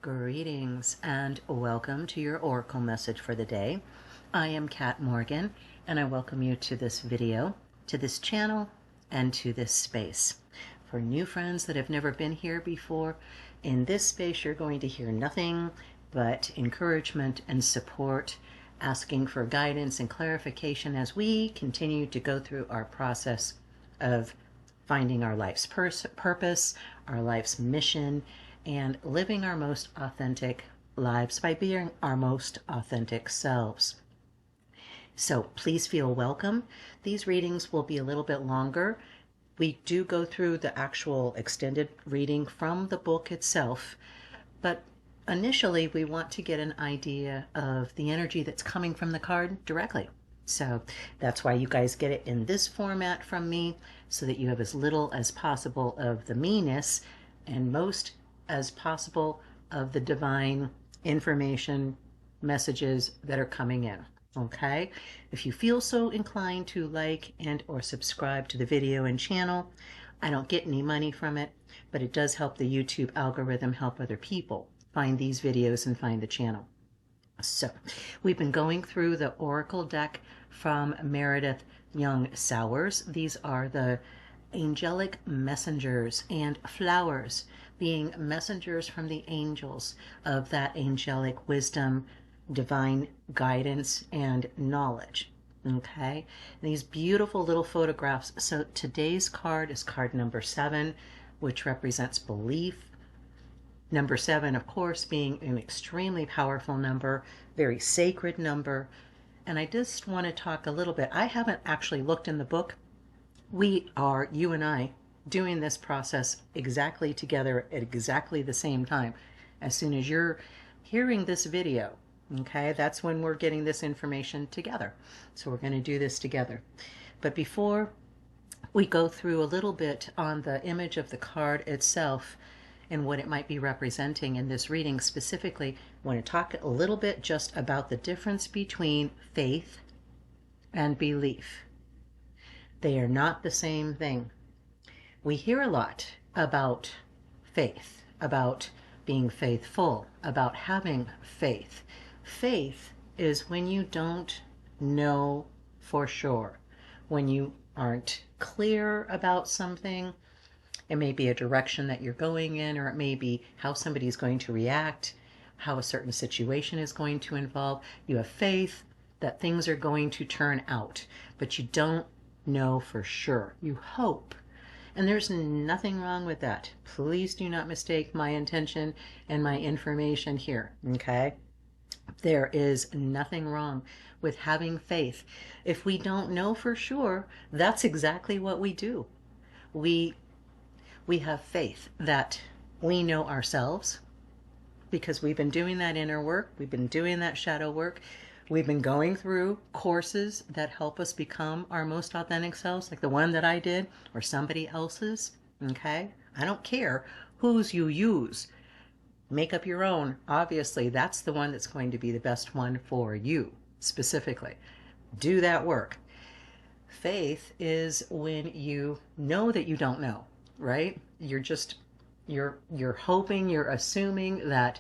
Greetings and welcome to your Oracle message for the day. I am Kat Morgan and I welcome you to this video, to this channel, and to this space. For new friends that have never been here before, in this space you're going to hear nothing but encouragement and support, asking for guidance and clarification as we continue to go through our process of finding our life's purpose, our life's mission, and living our most authentic lives by being our most authentic selves. So please feel welcome. These readings will be a little bit longer. We do go through the actual extended reading from the book itself, but initially we want to get an idea of the energy that's coming from the card directly. So that's why you guys get it in this format from me, so that you have as little as possible of the me-ness and most as possible of the divine information messages that are coming in. Okay, if you feel so inclined to like and or subscribe to the video and channel, I don't get any money from it, but it does help the YouTube algorithm help other people find these videos and find the channel. So we've been going through the Oracle deck from Meredith Young-Sowers. These are the angelic messengers and flowers, being messengers from the angels of that angelic wisdom, divine guidance, and knowledge. Okay, these beautiful little photographs. So today's card is card number 7, which represents belief. Number 7, of course, being an extremely powerful number, very sacred number. And I just want to talk a little bit. I haven't actually looked in the book. We are, you and I, doing this process exactly together at exactly the same time. As soon as you're hearing this video, okay, that's when we're getting this information together. So we're going to do this together. But before we go through a little bit on the image of the card itself and what it might be representing in this reading specifically, I want to talk a little bit just about the difference between faith and belief. They are not the same thing. We hear a lot about faith, about being faithful, about having faith. Faith is when you don't know for sure, when you aren't clear about something. It may be a direction that you're going in, or it may be how somebody's going to react, how a certain situation is going to involve. You have faith that things are going to turn out, but you don't know for sure. You hope. And there's nothing wrong with that. Please do not mistake my intention and my information here, okay? There is nothing wrong with having faith. If we don't know for sure, that's exactly what we do. We have faith that we know ourselves, because we've been doing that inner work. We've been doing that shadow work. We've been going through courses that help us become our most authentic selves, like the one that I did or somebody else's. Okay, I don't care whose you use. Make up your own. Obviously, that's the one that's going to be the best one for you specifically. Do that work. Faith is when you know that you don't know, right? You're hoping, you're assuming that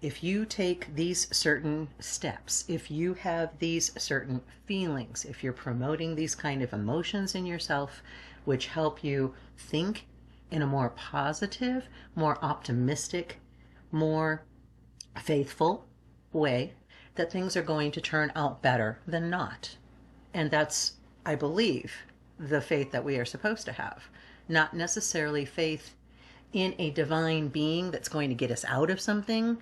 if you take these certain steps, if you have these certain feelings, if you're promoting these kind of emotions in yourself, which help you think in a more positive, more optimistic, more faithful way, that things are going to turn out better than not. And that's, I believe, the faith that we are supposed to have. Not necessarily faith in a divine being that's going to get us out of something,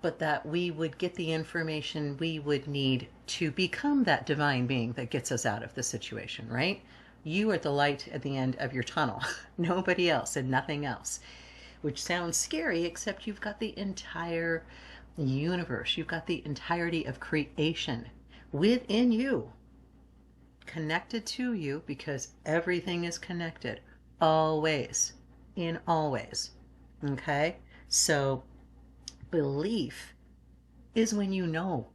but that we would get the information we would need to become that divine being that gets us out of the situation, right? You are the light at the end of your tunnel, nobody else and nothing else, which sounds scary, except you've got the entire universe, you've got the entirety of creation within you, connected to you, because everything is connected, always, in always, okay? So belief is when you know.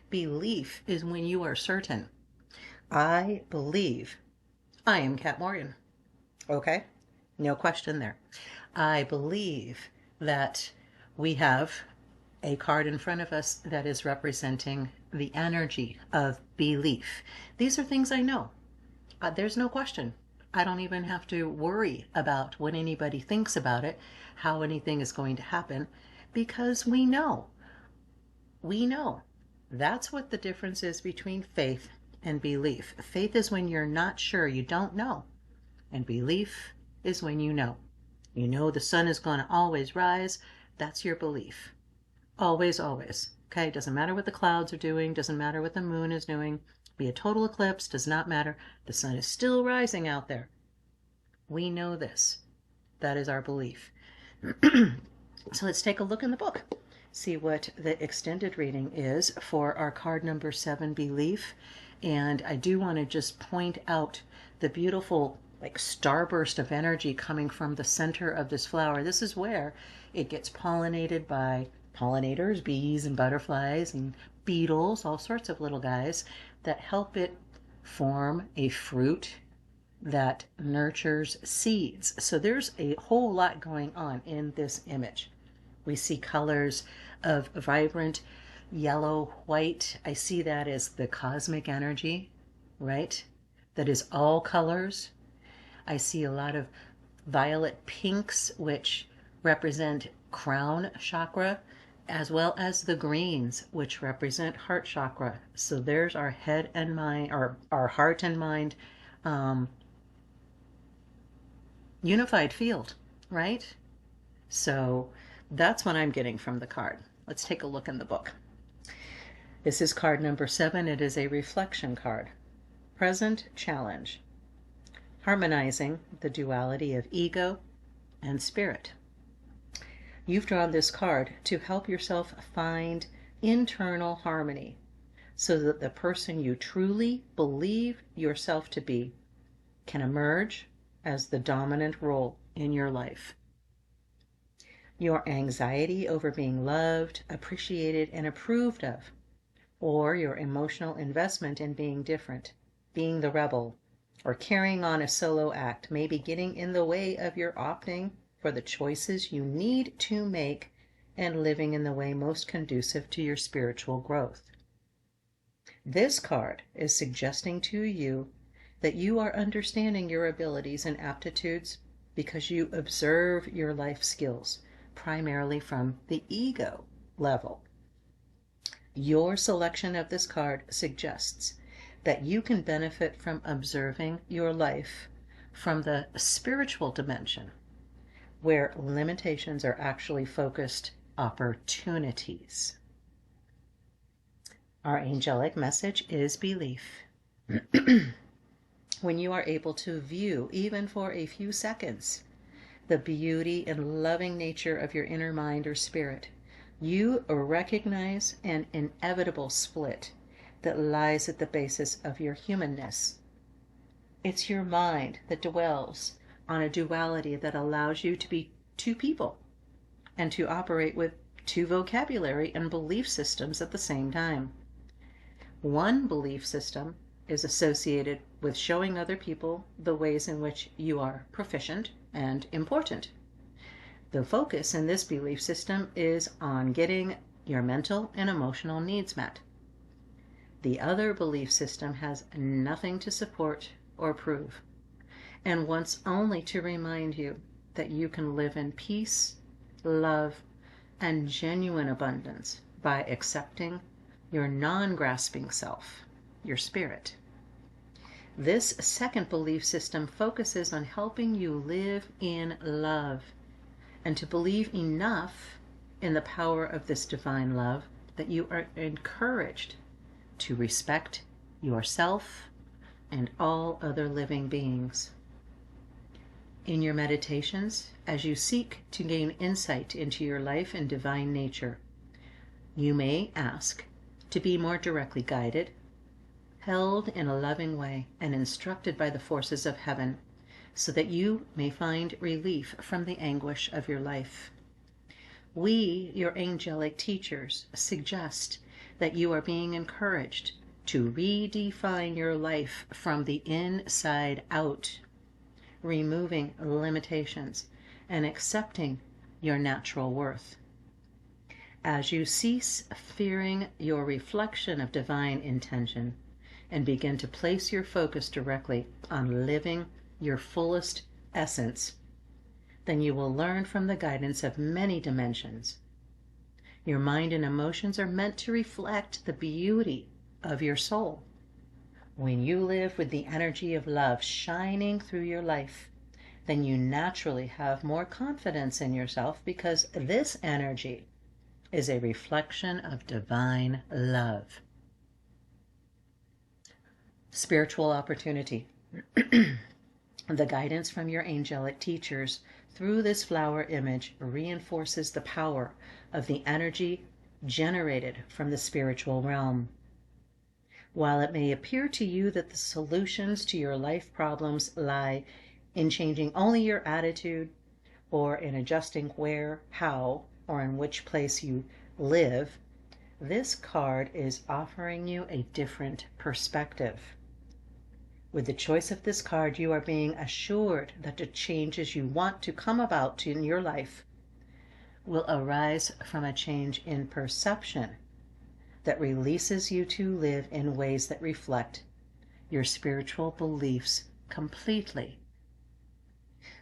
Belief is when you are certain. I believe I am Kat Morgan. Okay? No question there. I believe that we have a card in front of us that is representing the energy of belief. These are things I know. There's no question. I don't even have to worry about what anybody thinks about it, how anything is going to happen, because we know. We know. That's what the difference is between faith and belief. Faith is when you're not sure, you don't know. And belief is when you know. You know the sun is going to always rise. That's your belief. Always, always. Okay, doesn't matter what the clouds are doing, doesn't matter what the moon is doing, be a total eclipse, does not matter. The sun is still rising out there. We know this. That is our belief. So let's take a look in the book. See what the extended reading is for our card number 7, belief. And I do want to just point out the beautiful starburst of energy coming from the center of this flower. This is where it gets pollinated by pollinators, bees and butterflies and beetles, all sorts of little guys that help it form a fruit that nurtures seeds. So there's a whole lot going on in this image. We see colors of vibrant yellow, white. I see that as the cosmic energy, right? That is all colors. I see a lot of violet pinks, which represent crown chakra, as well as the greens, which represent heart chakra. So there's our head and mind, or our heart and mind unified field, right? So that's what I'm getting from the card. Let's take a look in the book. This is card number 7. It is a reflection card. Present challenge. Harmonizing the duality of ego and spirit. You've drawn this card to help yourself find internal harmony so that the person you truly believe yourself to be can emerge as the dominant role in your life. Your anxiety over being loved, appreciated, and approved of, or your emotional investment in being different, being the rebel, or carrying on a solo act may be getting in the way of your opting for the choices you need to make and living in the way most conducive to your spiritual growth. This card is suggesting to you that you are understanding your abilities and aptitudes because you observe your life skills primarily from the ego level. Your selection of this card suggests that you can benefit from observing your life from the spiritual dimension, where limitations are actually focused opportunities. Our angelic message is belief. When you are able to view, even for a few seconds, the beauty and loving nature of your inner mind or spirit, you recognize an inevitable split that lies at the basis of your humanness. It's your mind that dwells on a duality that allows you to be two people and to operate with two vocabulary and belief systems at the same time. One belief system is associated with showing other people the ways in which you are proficient and important. The focus in this belief system is on getting your mental and emotional needs met. The other belief system has nothing to support or prove, and wants only to remind you that you can live in peace, love, and genuine abundance by accepting your non-grasping self, your spirit. This second belief system focuses on helping you live in love and to believe enough in the power of this divine love that you are encouraged to respect yourself and all other living beings. In your meditations, as you seek to gain insight into your life and divine nature, you may ask to be more directly guided, held in a loving way, and instructed by the forces of heaven, so that you may find relief from the anguish of your life. We, your angelic teachers, suggest that you are being encouraged to redefine your life from the inside out, removing limitations and accepting your natural worth. As you cease fearing your reflection of divine intention and begin to place your focus directly on living your fullest essence, then you will learn from the guidance of many dimensions. Your mind and emotions are meant to reflect the beauty of your soul. When you live with the energy of love shining through your life, then you naturally have more confidence in yourself, because this energy is a reflection of divine love. Spiritual opportunity. The guidance from your angelic teachers through this flower image reinforces the power of the energy generated from the spiritual realm. While it may appear to you that the solutions to your life problems lie in changing only your attitude, or in adjusting where, how, or in which place you live, this card is offering you a different perspective. With the choice of this card, you are being assured that the changes you want to come about in your life will arise from a change in perception that releases you to live in ways that reflect your spiritual beliefs completely.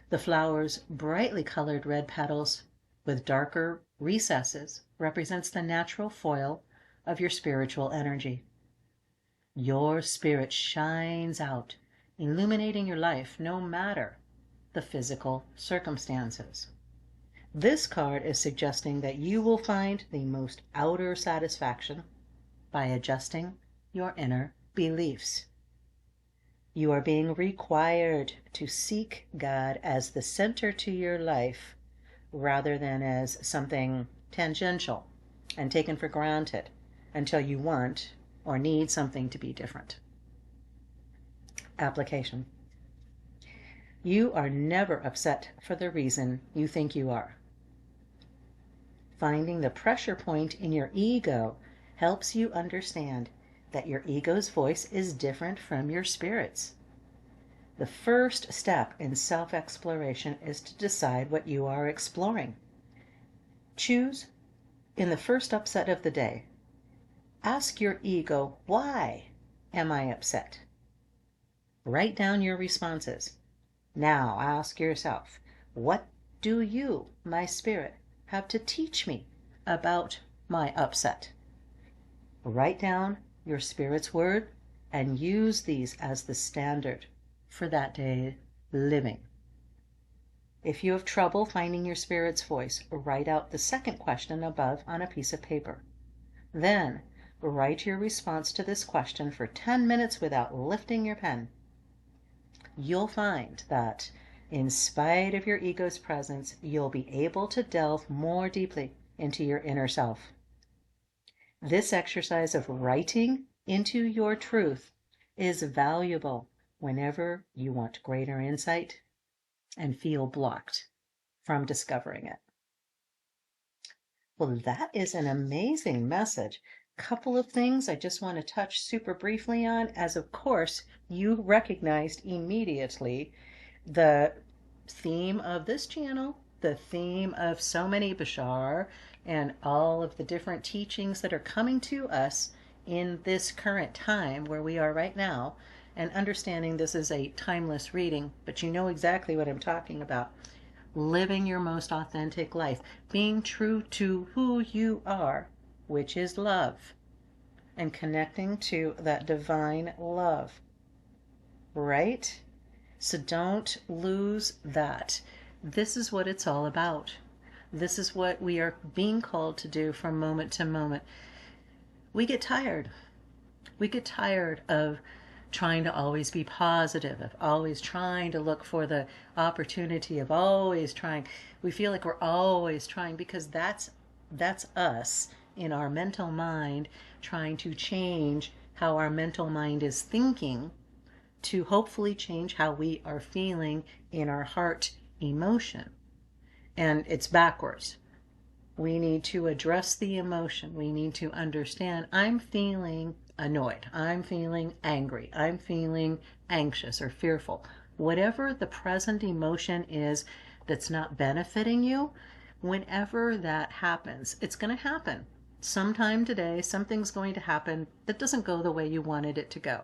The flower's brightly colored red petals with darker recesses represents the natural foil of your spiritual energy. Your spirit shines out, illuminating your life no matter the physical circumstances. This card is suggesting that you will find the most outer satisfaction by adjusting your inner beliefs. You are being required to seek God as the center to your life, rather than as something tangential and taken for granted until you want or need something to be different. Application. You are never upset for the reason you think you are. Finding the pressure point in your ego helps you understand that your ego's voice is different from your spirit's. The first step in self-exploration is to decide what you are exploring. Choose in the first upset of the day. Ask your ego, why am I upset? Write down your responses. Now ask yourself, what do you, my spirit, have to teach me about my upset? Write down your spirit's word and use these as the standard for that day living. If you have trouble finding your spirit's voice, write out the second question above on a piece of paper. Then write your response to this question for 10 minutes without lifting your pen. You'll find that, in spite of your ego's presence, you'll be able to delve more deeply into your inner self. This exercise of writing into your truth is valuable whenever you want greater insight and feel blocked from discovering it. Well, that is an amazing message. Couple of things I just want to touch super briefly on, as of course you recognized immediately the theme of this channel, the theme of so many Bashar, and all of the different teachings that are coming to us in this current time where we are right now, and understanding this is a timeless reading, but you know exactly what I'm talking about. Living your most authentic life, being true to who you are, which is love, and connecting to that divine love, right? So don't lose that. This is what it's all about. This is what we are being called to do from moment to moment. We get tired. We get tired of trying to always be positive, of always trying to look for the opportunity, of always trying. We feel like we're always trying, because that's us in our mental mind trying to change how our mental mind is thinking to hopefully change how we are feeling in our heart emotion. And it's backwards. We need to address the emotion. We need to understand, I'm feeling annoyed, I'm feeling angry, I'm feeling anxious or fearful. Whatever the present emotion is that's not benefiting you, whenever that happens, it's going to happen. Sometime today, something's going to happen that doesn't go the way you wanted it to go.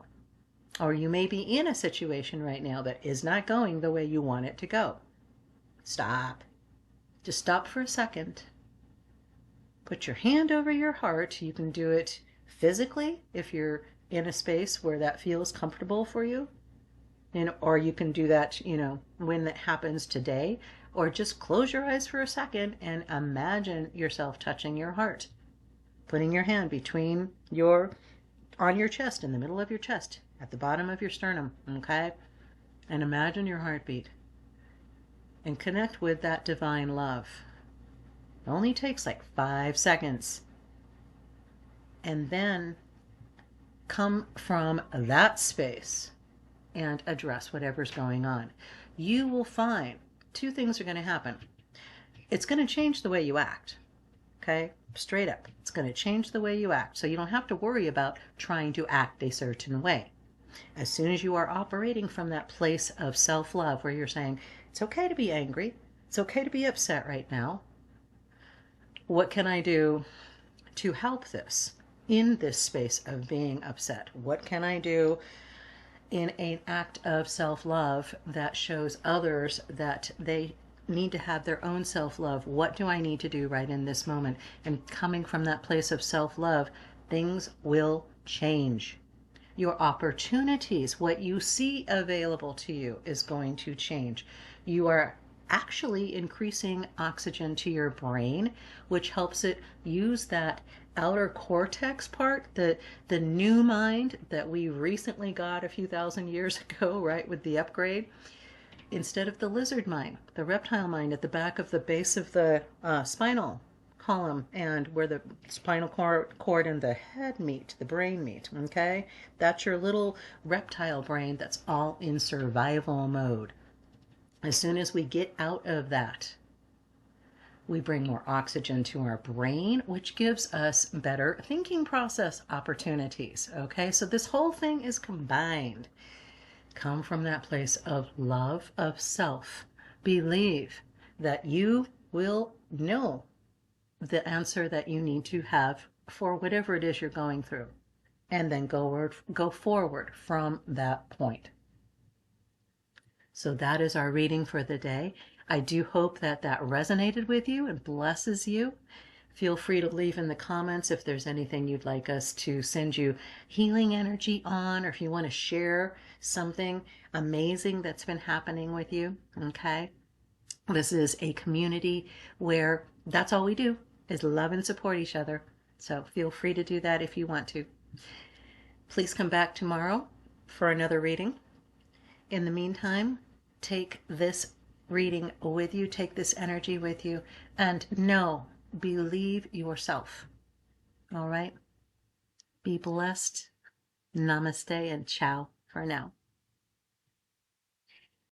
Or you may be in a situation right now that is not going the way you want it to go. Stop. Just stop for a second. Put your hand over your heart. You can do it physically if you're in a space where that feels comfortable for you. Or you can do that, when that happens today. Or just close your eyes for a second and imagine yourself touching your heart. Putting your hand on your chest, in the middle of your chest, at the bottom of your sternum, okay? And imagine your heartbeat. And connect with that divine love. It only takes like 5 seconds. And then come from that space and address whatever's going on. You will find 2 things are going to happen. It's going to change the way you act. Okay? Straight up. It's going to change the way you act. So you don't have to worry about trying to act a certain way. As soon as you are operating from that place of self-love where you're saying, it's okay to be angry. It's okay to be upset right now. What can I do to help this in this space of being upset? What can I do in an act of self-love that shows others that they need to have their own self-love? What do I need to do right in this moment? And coming from that place of self-love, things will change. Your opportunities, what you see available to you, is going to change. You are actually increasing oxygen to your brain, which helps it use that outer cortex part, the new mind that we recently got a few thousand years ago, right, with the upgrade, instead of the lizard mind, the reptile mind at the back of the base of the spinal column, and where the spinal cord and the head meet, the brain meet, okay? That's your little reptile brain that's all in survival mode. As soon as we get out of that, we bring more oxygen to our brain, which gives us better thinking process opportunities, okay? So this whole thing is combined. Come from that place of love of self. Believe that you will know the answer that you need to have for whatever it is you're going through, and then go forward from that point. So that is our reading for the day. I do hope that that resonated with you and blesses you. Feel free to leave in the comments if there's anything you'd like us to send you healing energy on, or if you want to share something amazing that's been happening with you, okay? This is a community where that's all we do is love and support each other. So feel free to do that if you want to. Please come back tomorrow for another reading. In the meantime, take this reading with you, take this energy with you, and believe yourself. All right? Be blessed. Namaste and ciao for now.